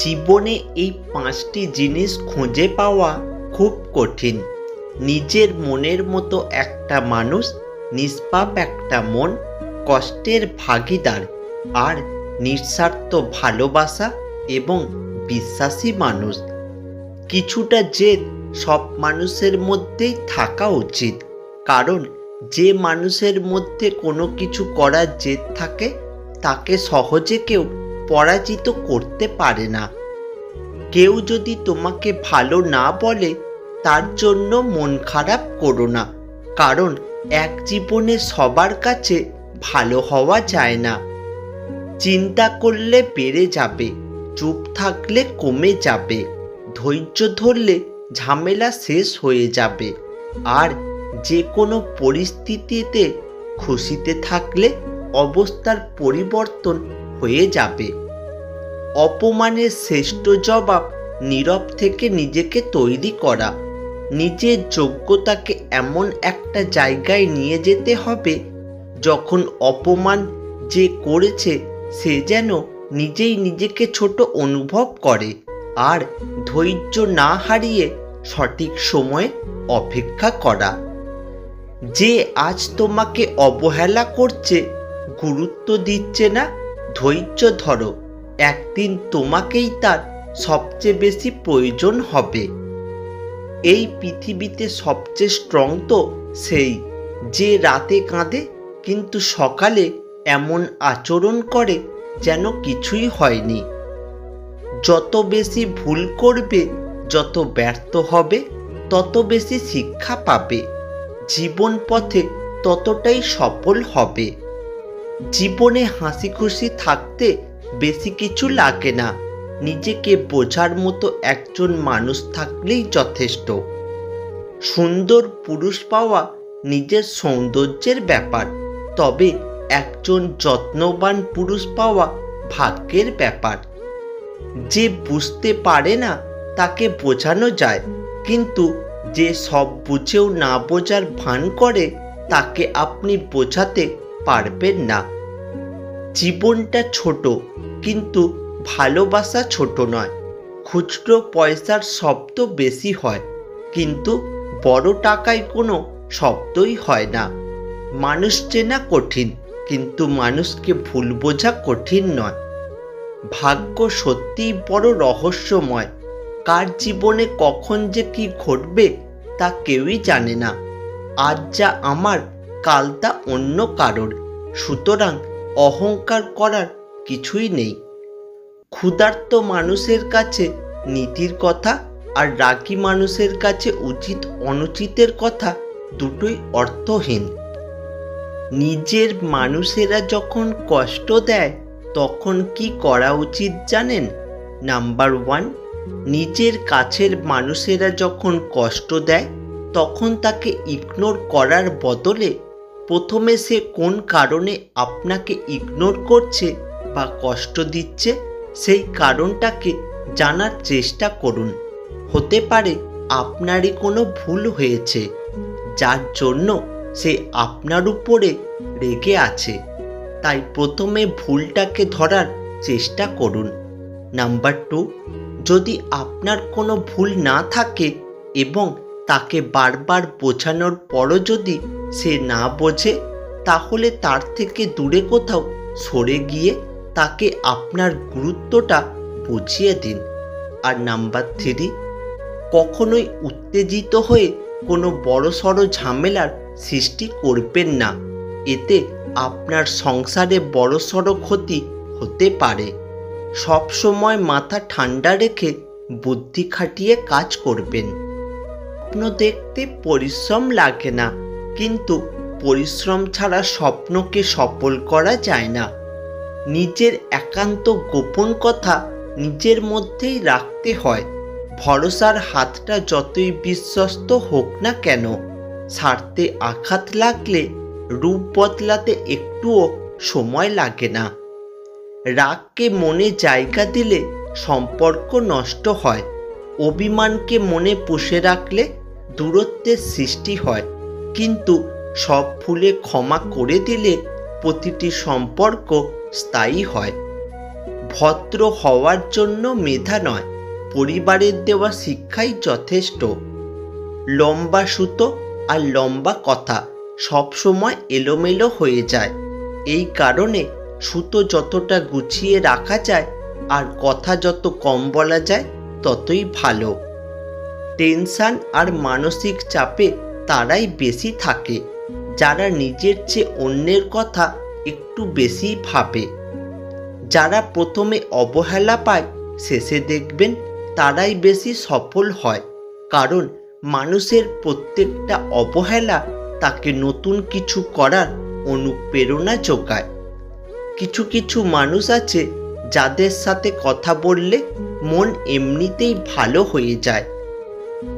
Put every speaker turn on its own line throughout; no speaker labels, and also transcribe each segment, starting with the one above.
জীবনে এই 5টি জিনিস খুঁজে পাওয়া খুব কঠিন। নিজের মনের মতো একটা মানুষ, নিষ্পাপ একটা মন, কষ্টের ভাগীদার আর নিঃস্বার্থ ভালোবাসা এবং বিশ্বাসী মানুষ। কিছুটা জেদ সব মানুষের মধ্যেই থাকা উচিত, কারণ যে মানুষের মধ্যে কোনো কিছু করার জেদ থাকে তাকে সহজে কেউ পরাজিত করতে পারে না। কেউ যদি তোমাকে ভালো না বলে তার জন্য মন খারাপ করো না, কারণ এক জীবনে সবার কাছে ভালো হওয়া যায় না। চিন্তা করলে বেড়ে যাবে, চুপ থাকলে কমে যাবে, ধৈর্য ধরলে ঝামেলা শেষ হয়ে যাবে, আর যে কোনো পরিস্থিতিতে খুশিতে থাকলে অবস্থার পরিবর্তন হয়ে যাবে। অপমানের শ্রেষ্ঠ জবাব নীরব থেকে নিজেকে তৈরি করা। নিজের যোগ্যতাকে এমন একটা জায়গায় নিয়ে যেতে হবে যখন অপমান যে করেছে সে যেন নিজেই নিজেকে ছোট অনুভব করে, আর ধৈর্য না হারিয়ে সঠিক সময়ে অপেক্ষা করা। যে আজ তোমাকে অবহেলা করছে, গুরুত্ব দিচ্ছে না, ধৈর্য ধরো, একদিন তোমাকেই তার সবচেয়ে বেশি প্রয়োজন হবে। এই পৃথিবীতে সবচেয়ে স্ট্রং তো সেই যে রাতে কাঁদে কিন্তু সকালে এমন আচরণ করে যেন কিছুই হয়নি। যত বেশি ভুল করবে, যত ব্যর্থ হবে, তত বেশি শিক্ষা পাবে, জীবন পথে ততটাই সফল হবে। জীবনে হাসি খুশি থাকতে বেশি কিছু লাগে না, নিজেকে বোঝার মতো একজন মানুষ থাকলেই যথেষ্ট। সুন্দর পুরুষ পাওয়া নিজের সৌন্দর্যের ব্যাপার, তবে একজন যত্নবান পুরুষ পাওয়া ভাগ্যের ব্যাপার। যে বুঝতে পারে না তাকে বোঝানো যায়, কিন্তু যে সব বুঝেও না বোঝার ভান করে তাকে আপনি বোঝাতে পারবেন না। জীবনটা ছোট, কিন্তু ভালোবাসা ছোট নয়। খুচরো পয়সার শব্দ বেশি হয়, কিন্তু বড় টাকায় কোনো শব্দই হয় না। মানুষ চেনা কঠিন, কিন্তু মানুষকে ভুল বোঝা কঠিন নয়। ভাগ্য সত্যিই বড় রহস্যময়। কার জীবনে কখন যে কি ঘটবে তা কেউই জানে না। আজ যা আমার, কাল তা অন্য কারোর, সুতরাং অহংকার করার কিছুই নেই। ক্ষুধার্ত মানুষের কাছে নীতির কথা আর রাগী মানুষের কাছে উচিত অনুচিতের কথা দুটোই অর্থহীন। নিজের মানুষেরা যখন কষ্ট দেয় তখন কি করা উচিত জানেন? নাম্বার 1, নিজের কাছের মানুষেরা যখন কষ্ট দেয় তখন তাকে ইগনোর করার বদলে প্রথমে সে কোন কারণে আপনাকে ইগনোর করছে বা কষ্ট দিচ্ছে সেই কারণটাকে জানার চেষ্টা করুন। হতে পারে আপনারই কোনো ভুল হয়েছে যার জন্য সে আপনার উপরে রেগে আছে, তাই প্রথমে ভুলটাকে ধরার চেষ্টা করুন। নাম্বার 2, যদি আপনার কোনো ভুল না থাকে এবং তাকে বারবার বোঝানোর পরও যদি সে না বোঝে, তাহলে তার থেকে দূরে কোথাও সরে গিয়ে তাকে আপনার গুরুত্বটা বুঝিয়ে দিন। আর নাম্বার 3, কখনোই উত্তেজিত হয়ে কোনো বড়সড় ঝামেলার সৃষ্টি করবেন না, এতে আপনার সংসারে বড়সড় ক্ষতি হতে পারে। সব সময় মাথা ঠান্ডা রেখে বুদ্ধি খাটিয়ে কাজ করবেন। স্বপ্ন দেখতে পরিশ্রম লাগে না, কিন্তু পরিশ্রম ছাড়া স্বপ্নকে সফল করা যায় না। নিজের একান্ত গোপন কথা নিজের মধ্যেই রাখতে হয়। ভরসার হাতটা যতই বিশ্বস্ত হোক না কেন, স্বার্থে আঘাত লাগলে রূপ বদলাতে একটুও সময় লাগে না। রাগকে মনে জায়গা দিলে সম্পর্ক নষ্ট হয়। অভিমানকে মনে পুষে রাখলে দূরত্বের সৃষ্টি হয়, কিন্তু সব ভুলে ক্ষমা করে দিলে প্রতিটি সম্পর্ক স্থায়ী হয়। ভদ্র হওয়ার জন্য মেধা নয়, পরিবারের দেওয়া শিক্ষাই যথেষ্ট। লম্বা সুতো আর লম্বা কথা সবসময় এলোমেলো হয়ে যায়। এই কারণে সুতো যতটা গুছিয়ে রাখা যায় আর কথা যত কম বলা যায় ততই ভালো। টেনশন আর মানসিক চাপে তারাই বেশি থাকে যারা নিজের চেয়ে অন্যের কথা একটু বেশি ভাবে। যারা প্রথমে অবহেলা পায় শেষে দেখবেন তারাই বেশি সফল হয়, কারণ মানুষের প্রত্যেকটা অবহেলা তাকে নতুন কিছু করার অনুপ্রেরণা যোগায়। কিছু কিছু মানুষ আছে যাদের সাথে কথা বললে মন এমনিতেই ভালো হয়ে যায়।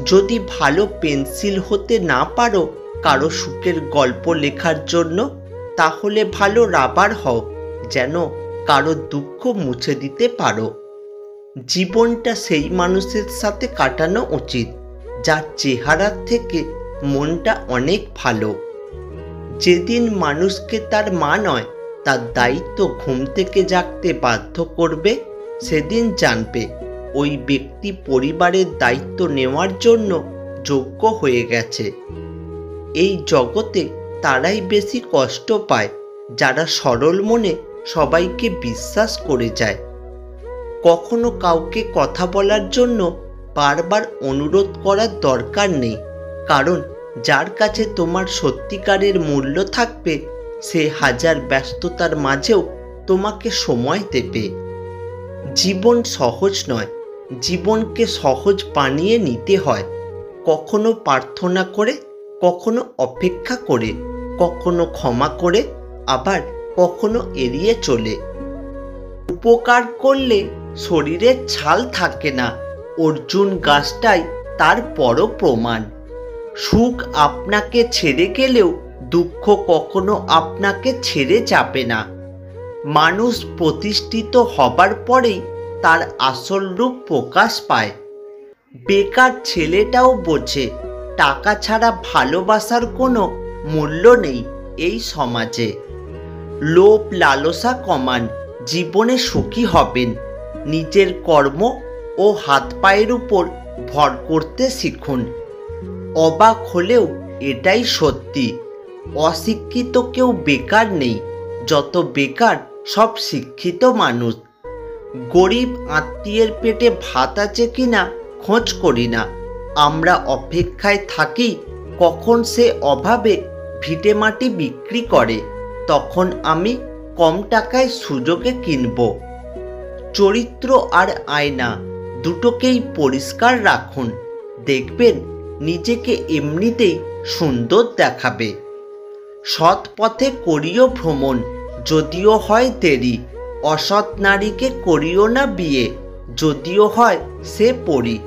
যদি ভালো পেন্সিল হতে না পারো কারো সুখের গল্প লেখার জন্য, তাহলে ভালো রাবার হও যেন কারো দুঃখ মুছে দিতে পারো। জীবনটা সেই মানুষের সাথে কাটানো উচিত যার চেহারার থেকে মনটা অনেক ভালো। যেদিন মানুষকে তার মা নয় তার দায়িত্ব ঘুম থেকে জাগতে বাধ্য করবে, সেদিন জানবে ওই ব্যক্তি পরিবারের দায়িত্ব নেওয়ার জন্য যোগ্য হয়ে গেছে। এই জগতে তারাই বেশি কষ্ট পায় যারা সরল মনে সবাইকে বিশ্বাস করে যায়। কখনো কাউকে কথা বলার জন্য বারবার অনুরোধ করার দরকার নেই, কারণ যার কাছে তোমার সত্যিকারের মূল্য থাকবে সে হাজার ব্যস্ততার মাঝেও তোমাকে সময় দেবে। জীবন সহজ নয়, জীবনকে সহজ বানিয়ে নিতে হয়। কখনো প্রার্থনা করে, কখনো অপেক্ষা করে, কখনো ক্ষমা করে, আবার কখনো এড়িয়ে চলে। উপকার করলে শরীরের ছাল থাকে না, অর্জুন গাছটাই তার বড় প্রমাণ। সুখ আপনাকে ছেড়ে গেলেও দুঃখ কখনো আপনাকে ছেড়ে যাবে না। মানুষ প্রতিষ্ঠিত হবার পরেই তার আসল রূপ প্রকাশ পায়। বেকার ছেলেটাও বোঝে টাকা ছাড়া ভালোবাসার কোনো মূল্য নেই এই সমাজে। লোভ লালসা কমান, জীবনে সুখী হবেন। নিজের কর্ম ও হাত পায়ের উপর ভর করতে শিখুন। অবাক হলেও এটাই সত্যি, অশিক্ষিত কেউ বেকার নেই, যত বেকার সব শিক্ষিত মানুষ। গরিব আত্মীয়ের পেটে ভাত আছে কিনা খোঁজ করি না, আমরা অপেক্ষায় থাকি কখন সে অভাবে ভিটেমাটি বিক্রি করে, তখন আমি কম টাকায় সুযোগে কিনব। চরিত্র আর আয়না দুটোকেই পরিষ্কার রাখুন, দেখবেন নিজেকে এমনিতেই সুন্দর দেখাবে। সৎ পথে করিও ভ্রমণ, যদিও হয় দেরি। অসৎ নারীকে করিও না বিয়ে, যদিও হয় সে পরী।